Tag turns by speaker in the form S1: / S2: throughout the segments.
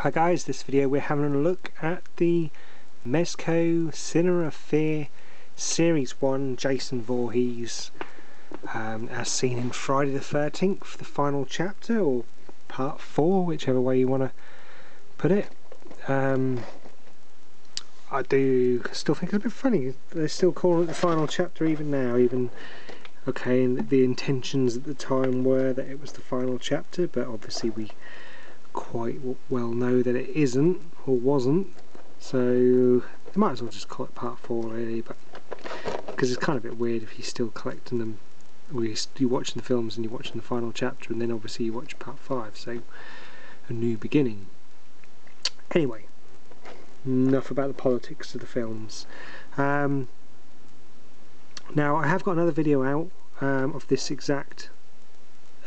S1: Hi guys, this video we're having a look at the Mezco Cinema of Fear Series 1 Jason Voorhees as seen in Friday the 13th, the final chapter, or part 4, whichever way you want to put it. I do still think it's a bit funny, they're still calling it the final chapter even now, okay, and the intentions at the time were that it was the final chapter, but obviously we quite well know that it isn't or wasn't, so they might as well just call it part 4 really, but because it's kind of a bit weird if you're still collecting them, or you're watching the films and you're watching the final chapter and then obviously you watch part 5, so a new beginning. Anyway, enough about the politics of the films. Now I have got another video out of this exact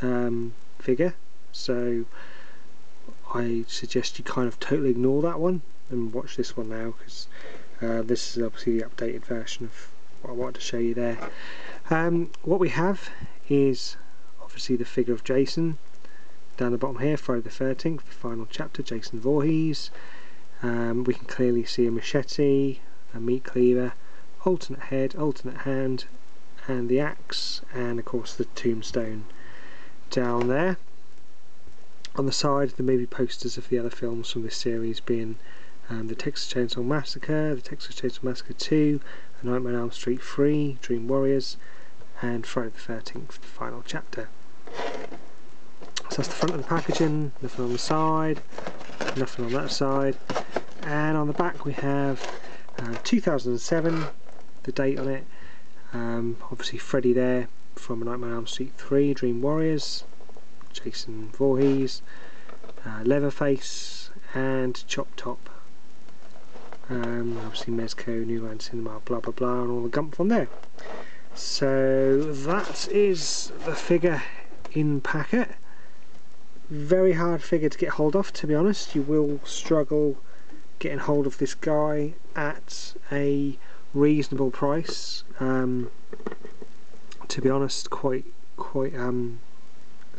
S1: figure, so I suggest you kind of totally ignore that one and watch this one now, because this is obviously the updated version of what I wanted to show you there. What we have is obviously the figure of Jason down the bottom here, Friday the 13th, the final chapter, Jason Voorhees. We can clearly see a machete, a meat cleaver, alternate head, alternate hand, and the axe, and of course the tombstone down there. On the side, the movie posters of the other films from this series being the Texas Chainsaw Massacre, the Texas Chainsaw Massacre 2, A Nightmare on Elm Street 3, Dream Warriors, and Friday the 13th, the final chapter. So that's the front of the packaging, nothing on the side, nothing on that side, and on the back we have 2007, the date on it, obviously Freddy there from A Nightmare on Elm Street 3, Dream Warriors, Jason Voorhees, Leatherface, and Chop Top. Obviously Mezco, New Line Cinema, blah blah blah, and all the gumph on there. So that is the figure in packet. Very hard figure to get hold of, to be honest. You will struggle getting hold of this guy at a reasonable price. To be honest, quite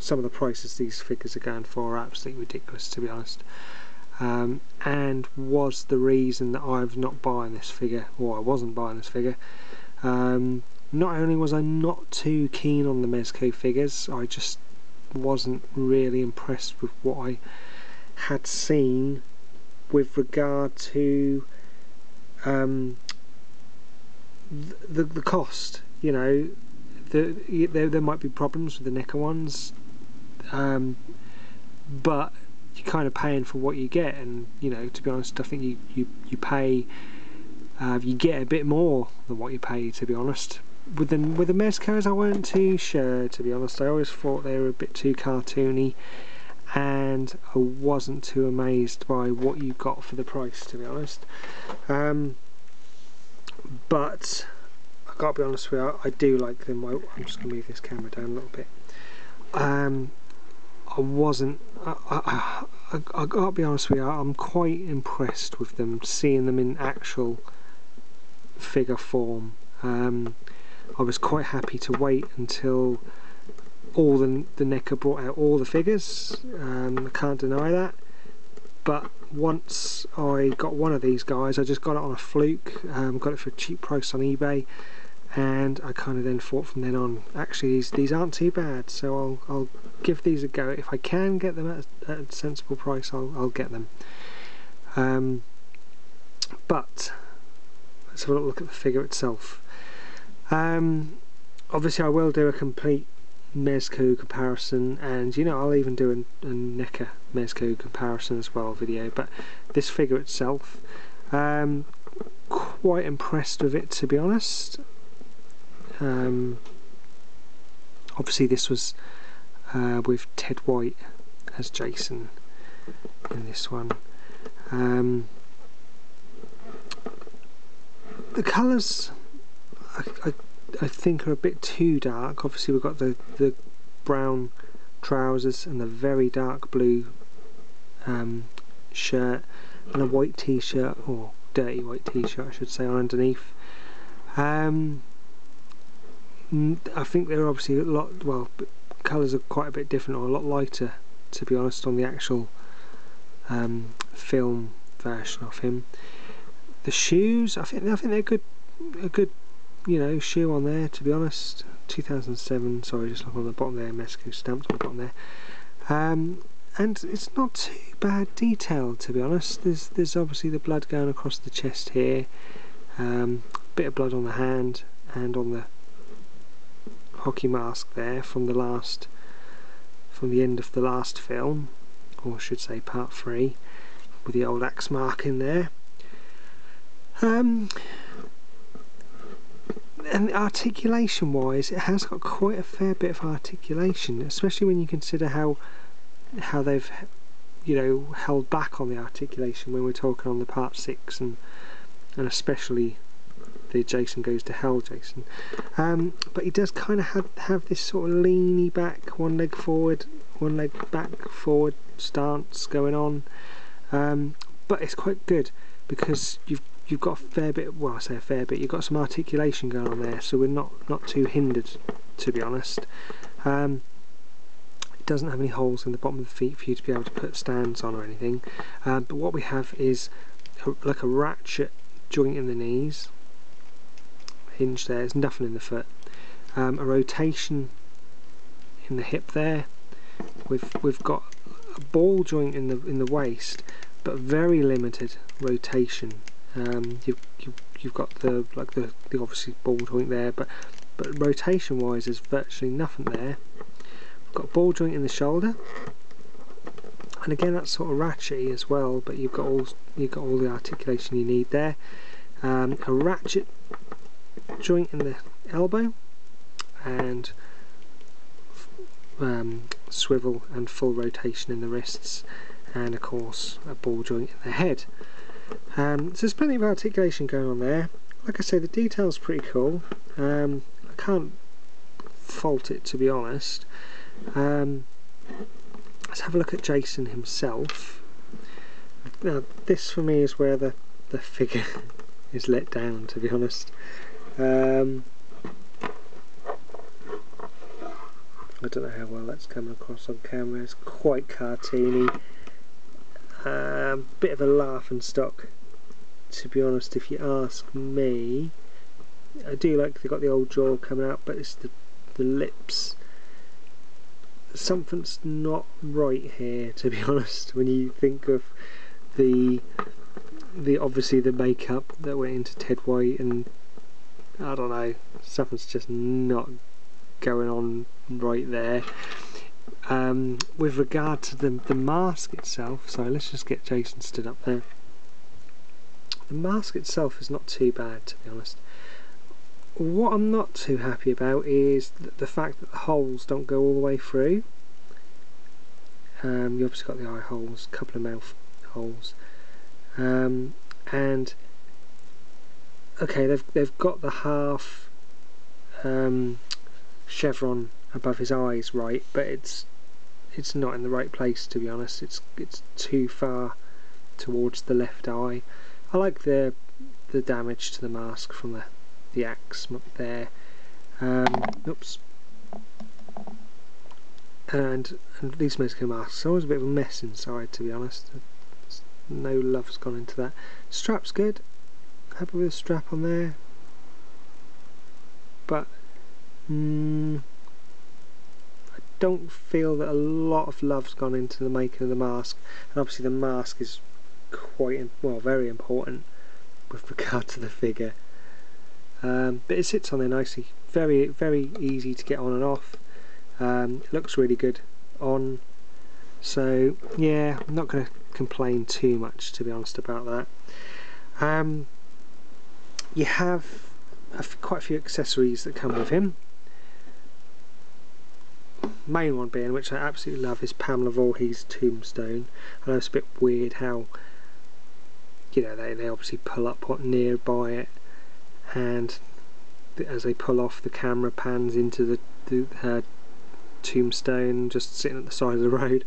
S1: some of the prices these figures are going for are absolutely ridiculous, to be honest, and was the reason that I'm not buying this figure, or I wasn't buying this figure. Not only was I not too keen on the Mezco figures, I just wasn't really impressed with what I had seen with regard to the cost. You know, there might be problems with the NECA ones, but you're kind of paying for what you get, and you know, to be honest, I think you pay, you get a bit more than what you pay, to be honest. With the Mezcos, I weren't too sure, to be honest. I always thought they were a bit too cartoony, and I wasn't too amazed by what you got for the price, to be honest. But I gotta be honest with you, I do like them. I'm just gonna move this camera down a little bit. I gotta be honest with you, I'm quite impressed with them, seeing them in actual figure form. I was quite happy to wait until all the NECA brought out all the figures. I can't deny that. But once I got one of these guys, I just got it on a fluke, got it for a cheap price on eBay, and I kind of then thought from then on, actually these aren't too bad, so I'll give these a go. If I can get them at a sensible price, I'll get them. But let's have a look at the figure itself. Obviously I will do a complete Mezco comparison, and you know, I'll even do a NECA Mezco comparison as well video, but this figure itself, quite impressed with it, to be honest. Obviously this was with Ted White as Jason in this one. The colours I think are a bit too dark. Obviously we've got the brown trousers and the very dark blue shirt, and a white t-shirt, or dirty white t-shirt I should say, on underneath. I think they're obviously a lot, well, colours are quite a bit different, or a lot lighter, to be honest, on the actual film version of him. The shoes, I think they're good, a good, shoe on there, to be honest. 2007. Sorry, just look on the bottom there. Mezco stamped on the bottom there. And it's not too bad detail, to be honest. There's obviously the blood going across the chest here. Bit of blood on the hand and on the hockey mask there from the end of the last film, or I should say part 3, with the old axe mark in there. And articulation wise, it has got quite a fair bit of articulation, especially when you consider how they've held back on the articulation when we're talking on the part 6 and especially the Jason Goes to Hell Jason. But he does kind of have this sort of leany back, one leg forward, one leg back forward stance going on. But it's quite good because you've got a fair bit, well, I say a fair bit, you've got some articulation going on there, so we're not too hindered, to be honest. It doesn't have any holes in the bottom of the feet for you to be able to put stands on or anything. But what we have is like a ratchet joint in the knees, hinge there, there's nothing in the foot. A rotation in the hip there. We've got a ball joint in the waist, but very limited rotation. You've got the obviously ball joint there, but rotation wise there's virtually nothing there. We've got a ball joint in the shoulder, and again that's sort of ratchety as well, but you've got all the articulation you need there. A ratchet joint in the elbow, and swivel and full rotation in the wrists, and of course a ball joint in the head. So there's plenty of articulation going on there. Like I say, the detail's pretty cool. I can't fault it, to be honest. Let's have a look at Jason himself. Now this for me is where the figure is let down, to be honest. I don't know how well that's coming across on camera. It's quite cartoony. Bit of a laughing stock, to be honest, if you ask me. I do like they've got the old jaw coming out, but it's the lips. Something's not right here, to be honest, when you think of the obviously the makeup that went into Ted White, and I don't know, something's just not going on right there. With regard to the mask itself, so let's just get Jason stood up there. The mask itself is not too bad, to be honest. What I'm not too happy about is the fact that the holes don't go all the way through. You obviously got the eye holes, a couple of mouth holes, and okay, they've got the half chevron above his eyes right, but it's not in the right place, to be honest. It's too far towards the left eye. I like the damage to the mask from the axe there. Oops. And these Mezco masks are always a bit of a mess inside, to be honest. No love's gone into that. Strap's good. Happy with the strap on there. But I don't feel that a lot of love's gone into the making of the mask. And obviously the mask is very important with regard to the figure. But it sits on there nicely. Very, very easy to get on and off. It looks really good on. So yeah, I'm not going to complain too much, to be honest, about that. You have quite a few accessories that come with him. Main one being, which I absolutely love, is Pamela Voorhees' tombstone. I know it's a bit weird how, they obviously pull up nearby it, and as they pull off, the camera pans into her tombstone just sitting at the side of the road.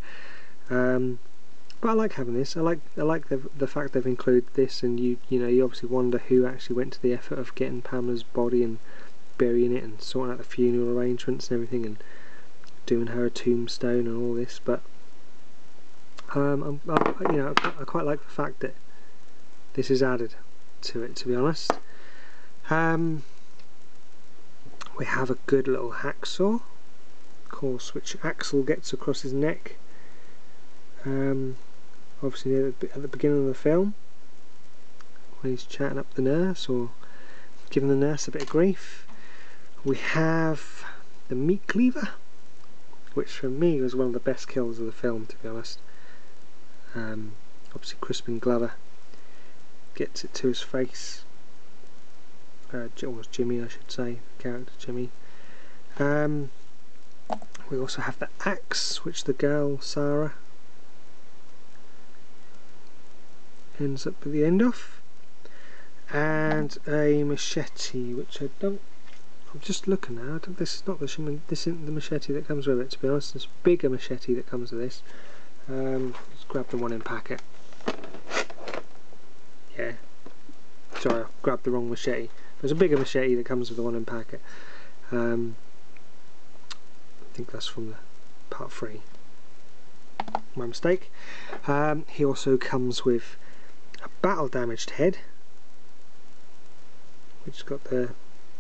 S1: But I like having this. I like the fact they've included this, and you obviously wonder who actually went to the effort of getting Pamela's body and burying it and sorting out the funeral arrangements and everything and doing her a tombstone and all this. But I quite like the fact that this is added to it, to be honest. We have a good little hacksaw, of course, which Axel gets across his neck, obviously at the beginning of the film, when he's chatting up the nurse or giving the nurse a bit of grief. We have the meat cleaver, which for me was one of the best kills of the film, to be honest. Obviously Crispin Glover gets it to his face, or Jimmy I should say, the character Jimmy. We also have the axe, which the girl Sarah ends up at the end of, and a machete, which I'm just looking at. This isn't the machete that comes with it, to be honest. There's a bigger machete that comes with this. Let's grab the one in packet. Yeah, sorry, I grabbed the wrong machete. There's a bigger machete that comes with the one in packet. I think that's from the part 3. My mistake. He also comes with a battle damaged head, which has got the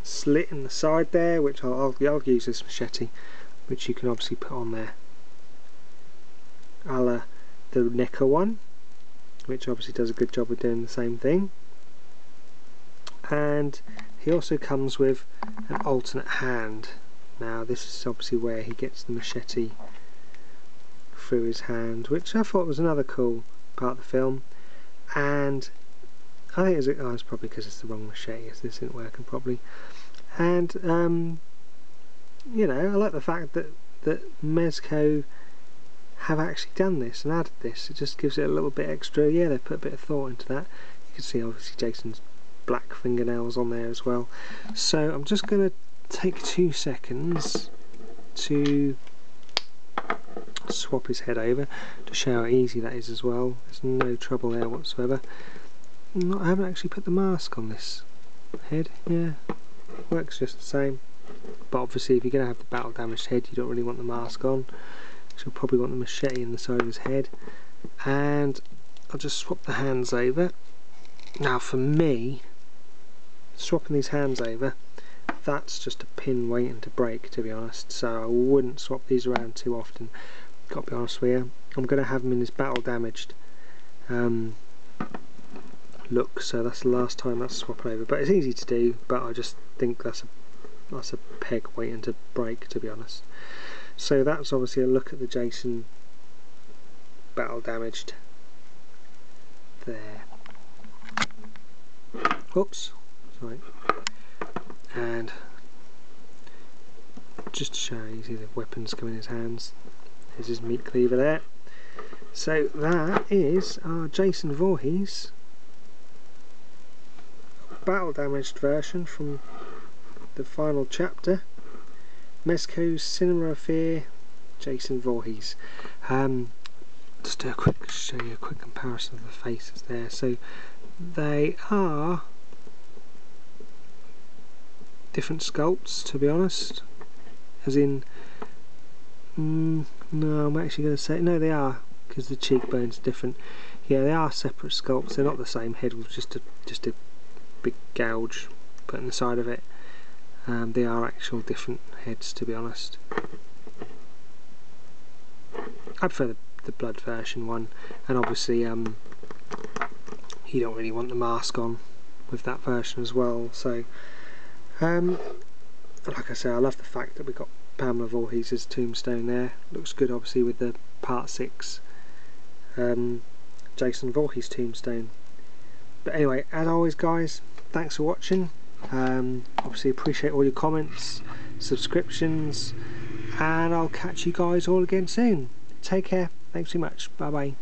S1: slit in the side there, which I'll use this machete, which you can obviously put on there, a la the Necker one, which obviously does a good job of doing the same thing. And he also comes with an alternate hand. Now this is obviously where he gets the machete through his hand, which I thought was another cool part of the film. And I think it's probably because it's the wrong machete, as this isn't working properly. And you know, I like the fact that Mezco have actually done this and added this. It just gives it a little bit extra. Yeah, they put a bit of thought into that. You can see obviously Jason's black fingernails on there as well. So I'm just going to take 2 seconds to swap his head over to show how easy that is as well. There's no trouble there whatsoever. I haven't actually put the mask on this head. Yeah, works just the same. But obviously if you're going to have the battle damaged head, you don't really want the mask on. So you'll probably want the machete in the side of his head. And I'll just swap the hands over. Now for me, swapping these hands over, that's just a pin waiting to break, to be honest. So I wouldn't swap these around too often. Got to be honest with you. I'm going to have them in this battle damaged look, so that's the last time that's swapping over. But it's easy to do, but I just think that's a peg waiting to break, to be honest. So that's obviously a look at the Jason battle damaged there. Oops, sorry. And just to show you, see the weapons come in his hands. There's his meat cleaver there. So that is our Jason Voorhees battle damaged version from the final chapter. Mezco's Cinema of Fear, Jason Voorhees. Just do show you a quick comparison of the faces there. So they are different sculpts, to be honest. As in, no, I'm actually going to say no. They are, because the cheekbone's different. Yeah, they are separate sculpts. They're not the same head with just a big gouge put in the side of it. They are actual different heads, to be honest. I prefer the blood version one, and obviously you don't really want the mask on with that version as well. So like I say, I love the fact that we got Pamela Voorhees' tombstone there. Looks good obviously with the part 6 Jason Voorhees tombstone. But anyway, as always guys, thanks for watching. Obviously appreciate all your comments, subscriptions, and I'll catch you guys all again soon. Take care, thanks so much, bye bye.